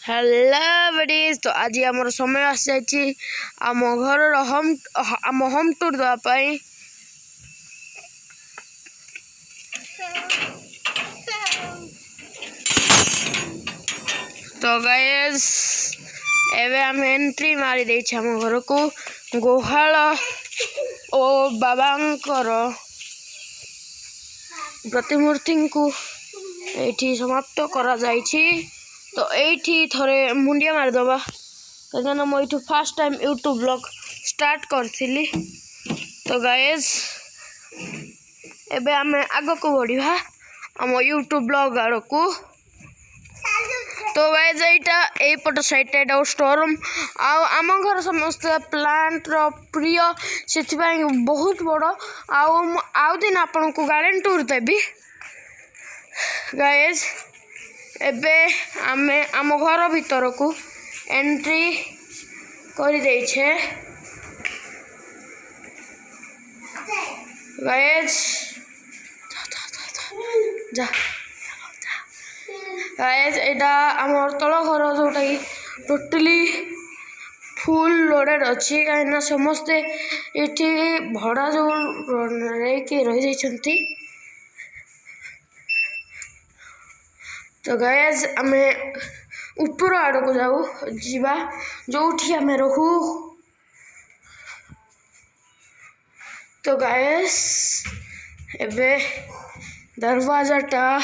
Hello buddies. तो आज आम समय आसी आम घर होम टूर देवाई। तो गाइस एवे आम एंट्री मारी देछि आम घर को गुहाल और बाबांकर प्रतिमूर्ति को एठी समाप्त करा जाइछि। तो एठी थोड़े मुंडिया मारिदबा कहीं मुझे fast time YouTube blog start करी। तो गाइस एबे आमे आग को बढ़िया आम यूट्यूब ब्लॉग आड़ को। तो गाइस यही पट साइड स्टोर रूम आम घर समस्त प्लांट रो प्रिय से बहुत बड़ आउ दिन आपन को गार्डन टूर देवी। गाइस एबे आमे आम घर भीतर को एंट्री कर देछे। गाइस जा गाइस एटा आमर तल घर जोटा कि टोटली फुल लोडेड अच्छी कहीं समस्ते ये भड़ा जो रही जाती। तो गाइस आमे ऊपर आड़ को जाऊ जीवा जो आमे रहू। तो गाइस एबे दरवाजा टा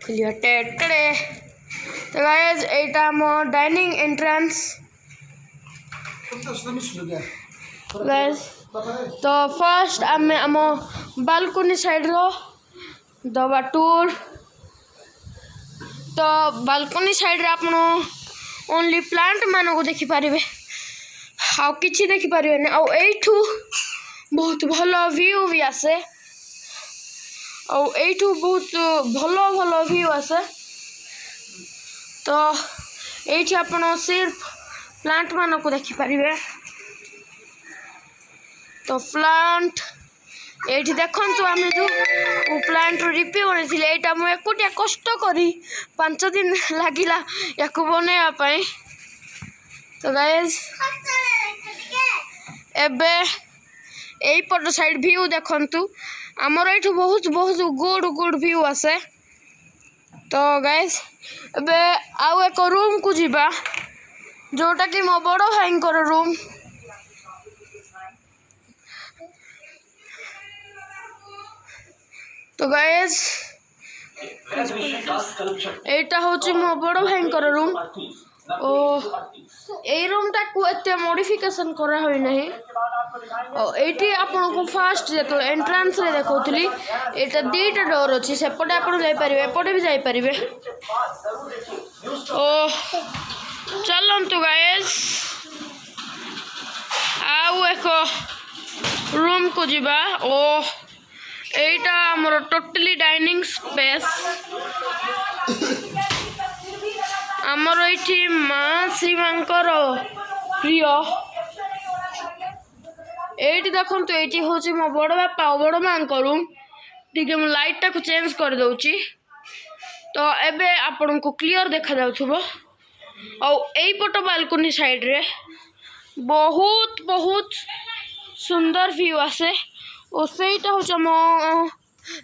खुलिया टेटड़े। तो गाइस एटा मो डाइनिंग एंट्रेंस। गाइस तो फर्स्ट आमे आम बालकनी साइड रो दबा टूर। तो बालकनी साइड रे आपन ओनली प्लांट मान को देखि पारिबे आ किछि देखि पारिबे नै। आ एठू बहुत भलो व्यू भी आसे आ एठू बहुत भलो भलो व्यू आसे। तो एठी आपन सिर्फ प्लांट मान को देखि पारिबे। तो प्लांट एठी देखंतु आमे जो प्लांट रिपी बनेथिले एटा मु एकोटिया कष्ट करी 5 दिन लागिला याकु बनेवा पई। तो गाइस एबे एई पट साइड व्यू देखंतु हमर एठू बहुत बहुत गुड व्यू आसे। तो गाइस एबे आउ एक रूम को जीवा जोटा कि मो बड़ भाई रूम। तो गाइस एटा होची मो बड़ भाई रूम ओ ए रूम टा को एते मॉडिफिकेशन करा होई नहीं। ओ एटी आपन को फास्ट जेतो एंट्रेंस रे देखौतली एटा दीटा डोर अछि सेपटे आपन जाई परिबे एपटे भी जाई परिबे। ओ चलंतु गाइस आउ एक रूम को जीवा। ओ एटा हमर टोटली डाइनिंग स्पेस हमर एठी मां श्रीमांकर प्रिय। एठी देखंतु एठी होची मो बड़ बापा बड़ मां को रूम। ठीक है मु लाइट टा को चेंज कर दउची। तो एबे आपन को क्लियर देखा जाउथबो। औ एई पटो बालकनी साइड रे बहुत बहुत सुंदर व्यू आसे। ओ सेटा हो मो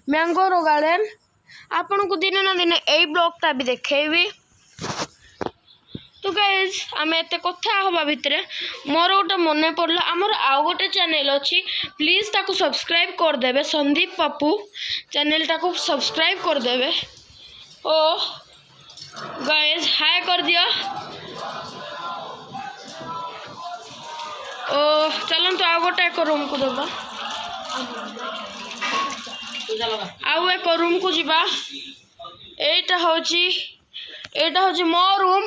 मैंगोरो गार्डन आपन को दिन ना दिन एई ब्लॉग टा भी देखेबी। तो गाइस आमे एते कथा होबा भितरे मोर गोटे मने पड़ला हमर आ गोटे चैनल अछि प्लीज ताको सब्सक्राइब कर देबे संदीप पप्पू चैनल टाको सब्सक्राइब कर देबे। ओ गाइस हाय कर दियो। ओ चलन तो आ गोटे एक रूम को दबा आउ एक रूम को जीवा। एटा होची मो रूम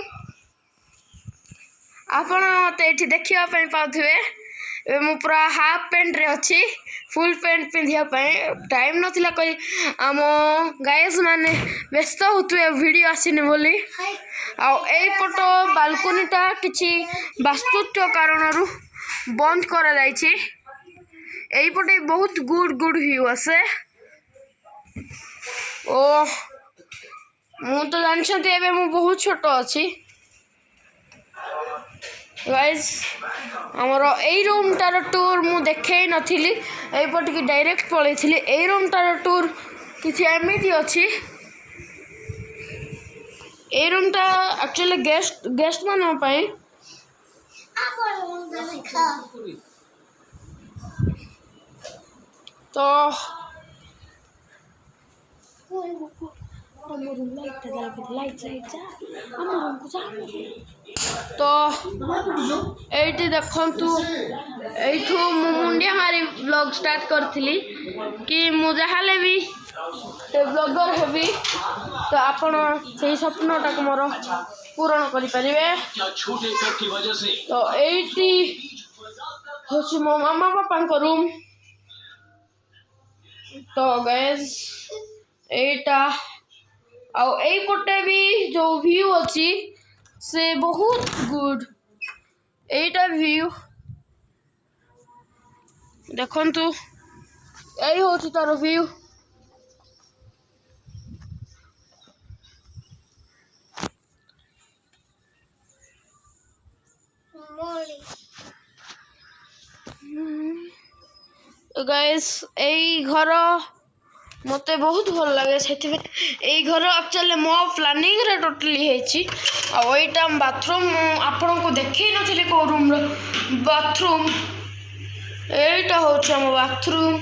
आपन मते एठी देखिया पई पाउथिबे। मु पूरा हाफ पैंट रे अछि फुल पैंट पिंधिया पई टाइम नथिला कई आम गाइस माने व्यस्त होतुए वीडियो आसीने बोली। आ एई पटो बालकनी टा किछि वास्तुत्व कारणरू बंद करा जाइछि। एई पटे बहुत गुड व्यू आसे। ओ मु तो जानछथि एबे मु बहुत छोटो अछि गाइज आमर यही रूमटार टूर मु देखे नथिली एपटिकी डायरेक्ट पलैली यही रूमटार टूर किसी एमती अच्छी ये रूमटा एक्चुअली गेस्ट मान तो तो ये देखु यू मुंडिया मारी ब्लॉग स्टार्ट करी कि मुझे भी ब्लॉगर हेबी तो आपण से स्वप्नटा को मोर पूरण करें तो ये हूँ मो मामा पापा रूम तो गैस एटा आउटे भी जो व्यू अच्छी से बहुत गुड एटा व्यू देखंतु यही हूँ तार व्यू गाइस यही घर मते बहुत भल लगे से घर एक्चुअली मो प्लानिंग रे टोटली होईटा बाथरूम आपण को देखे नथिले को रूम रो बाथरूम एटा होछ हम बाथरूम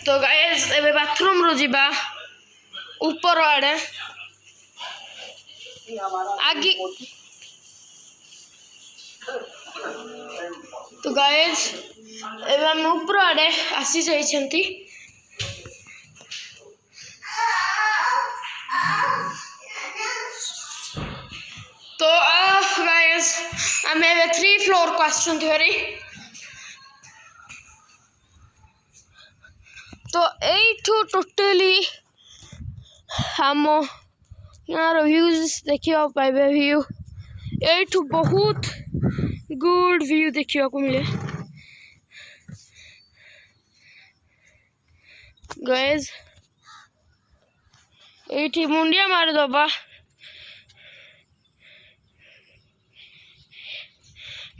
तो गाइस एबे बाथरूम रो जीबा ऊपर आड़े आगे तो गाइस एबे हम ऊपर आड़े आसी जाइछंती तो गाइस हम एबे 3 फ्लोर को आछंती हरी तो एठू टोटली हम यार व्यूज देखियो पाइबे व्यू एठू बहुत गुड व्यू देखियो को मिले गाइस एठी मुंडिया मार दबा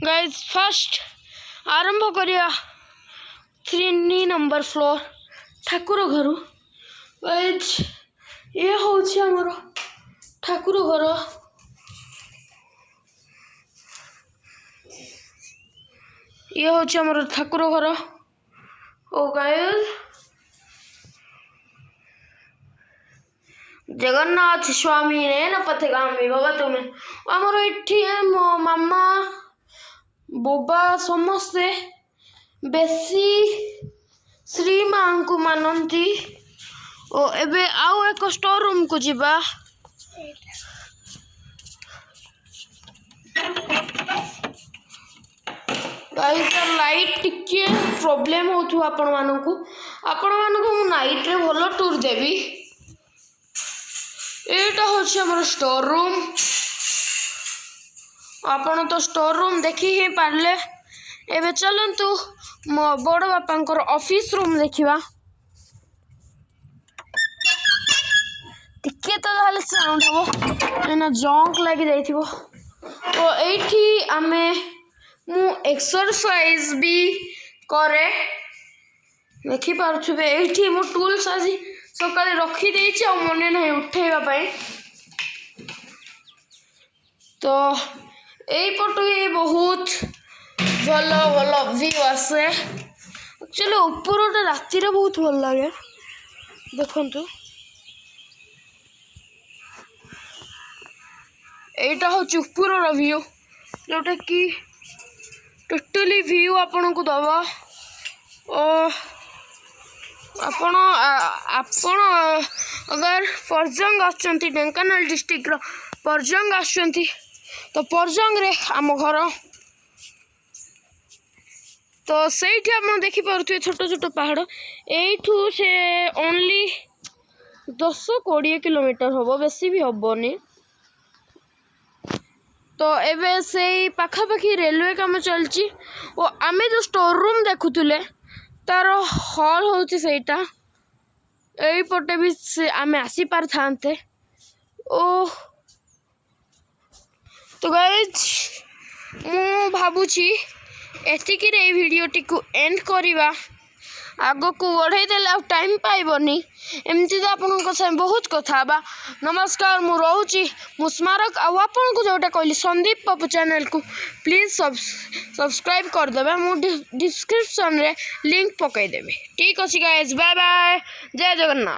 गाइस फर्स्ट आरंभ करिया 3 नंबर फ्लोर ठाकुर घर गाइस ये होछि हमर ठाकुर घर ये होछि हमर ठाकुर घर ओ गाइस जगन्नाथ स्वामी ने न पथगामी बाबा तुम्हें आमर एठी मो मामा बोबा समस्ते बेसी श्री मां को मानती ओ एबे आउ एक स्टोर रूम को जीवा गाइस लाइट टिके प्रॉब्लम होथु आपण मानकु मु नाइट रे भलो टूर देबी एटा होछि हमर स्टोर रूम आपण तो स्टोर रूम देखि ही पारले एबे चलंतु मो बड़ बापांकर ऑफिस रूम देखिबा टिके तो हाले साउंड हबो एना जंक लागि जाइथिबो तो एठी आमे मु एक्सरसाइज भी करे देखि पारछुबे एठी मो टूल्स आसी सकाळे रखी देछि आ मने नहीं उठेबा पई तो एई पटु ये बहुत भलो भलो व्यू आसे एक्चुअली ऊपर राति रे बहुत भल लागे देखंतु एटा हो ऊपर व्यू जोटा कि टोटली व्यू आपण को दबा ओ आपण अगर परजंग आछंती ढेंकानाल डिस्ट्रिक्ट रो परजंग आछंती तो परजंग रे आम घर तो सेठी आपण देखि पारुथि छोट छोट पहाड़ एठू से ओनली 10-20 किलोमीटर होबो बेसी भी होबोनी तो एबे से पाखापाखी रेलवे काम चलची और आमे जो स्टोर रूम देखुले तार हॉल होची सेटा एई पटे भी से आमे आसी पार थांते ओह तो गाइज मु भावुची एतिक भिडटी को एंड करवा आग को बढ़ई देले टाइम पाइबनी एमती तो आपन बहुत कथा बा। नमस्कार मु रोची मु स्मारक आपन को जोटा कहली संदीप पप्पू चैनल को प्लीज सब्सक्राइब करदे मु डिस्क्रिप्शन रे लिंक पकईदेवी। ठीक अच्छे गाइज बाय बाय जय जगन्नाथ।